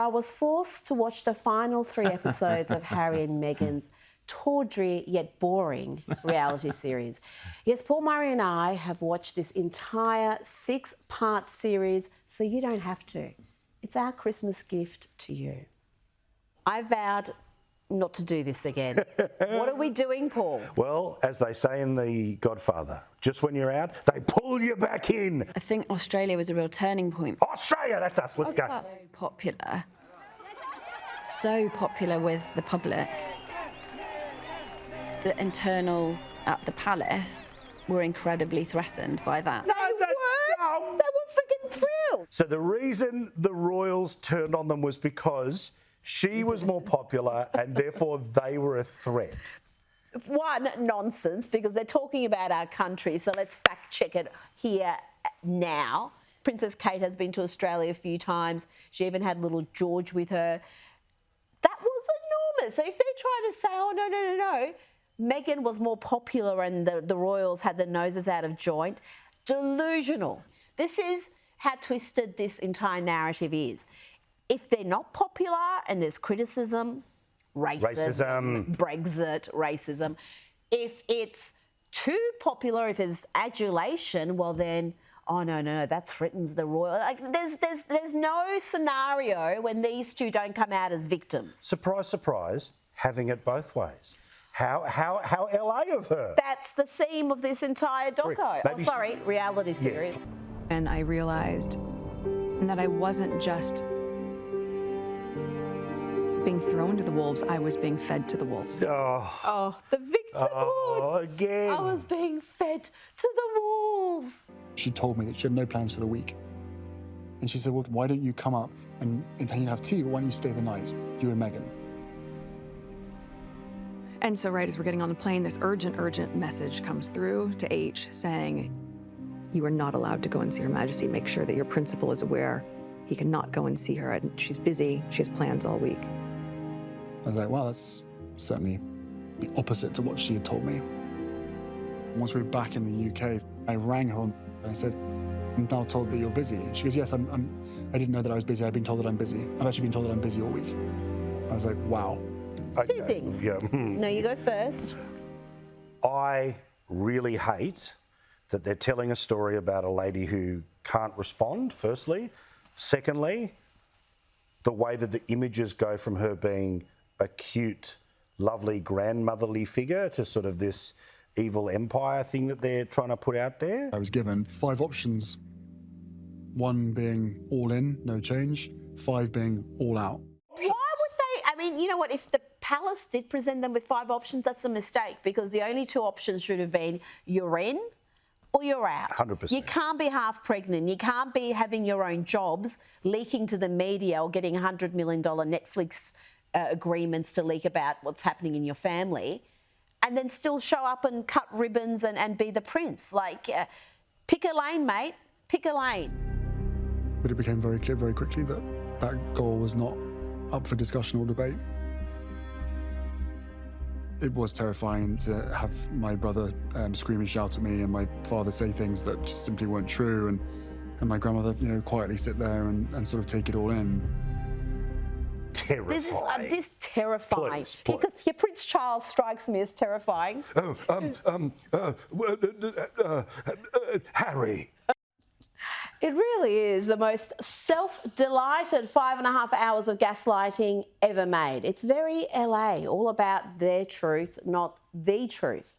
I was forced to watch the final 3 episodes of Harry and Meghan's tawdry yet boring reality series. Yes, Paul Murray and I have watched this entire 6-part series, so you don't have to. It's our Christmas gift to you. I vowed not to do this again. What are we doing, Paul? Well, as they say in The Godfather, just when you're out, they pull you back in. I think Australia was a real turning point. Australia, that's us. Let's go. So popular with the public. The internals at the palace were incredibly threatened by that. They were freaking thrilled. So the reason the royals turned on them was because she was more popular and therefore they were a threat. One, nonsense, because they're talking about our country, so let's fact check it here now. Princess Kate has been to Australia a few times. She even had little George with her. That was enormous. So if they're trying to say, oh, no, Meghan was more popular and the royals had their noses out of joint, delusional. This is how twisted this entire narrative is. If they're not popular and there's criticism, racism, Brexit, racism. If it's too popular, if there's adulation, well then, oh no, that threatens the royal. Like there's no scenario when these two don't come out as victims. Surprise, surprise, having it both ways. How LA of her. That's the theme of this entire doco. Reality series. Yeah. And I realized that I wasn't just being thrown to the wolves, I was being fed to the wolves. Oh, the victimhood. Again. I was being fed to the wolves. She told me that she had no plans for the week. And she said, well, why don't you come up and you have tea, but why don't you stay the night, you and Meghan? And so right as we're getting on the plane, this urgent message comes through to H saying, you are not allowed to go and see Her Majesty. Make sure that your principal is aware. He cannot go and see her. And she's busy. She has plans all week. I was like, well, that's certainly the opposite to what she had told me. Once we were back in the UK, I rang her and I said, I'm now told that you're busy. And she goes, yes, I didn't know that I was busy. I've been told that I'm busy. I've actually been told that I'm busy all week. I was like, wow. Two things. Yeah. No, you go first. I really hate that they're telling a story about a lady who can't respond, firstly. Secondly, the way that the images go from her being a cute, lovely, grandmotherly figure to sort of this evil empire thing that they're trying to put out there. I was given 5 options. 1 being all in, no change. 5 being all out. Why would they? I mean, you know what? If the palace did present them with 5 options, that's a mistake, because the only 2 options should have been you're in or you're out. 100%. You can't be half pregnant. You can't be having your own jobs, leaking to the media or getting $100 million Netflix agreements to leak about what's happening in your family, and then still show up and cut ribbons and be the prince. Like, pick a lane, mate. Pick a lane. But it became very clear very quickly that that goal was not up for discussion or debate. It was terrifying to have my brother scream and shout at me and my father say things that just simply weren't true, and my grandmother, quietly sit there and sort of take it all in. Terrifying. This is terrifying. Please. Because your Prince Charles strikes me as terrifying. Harry. It really is the most self-delighted 5.5 hours of gaslighting ever made. It's very LA, all about their truth, not the truth.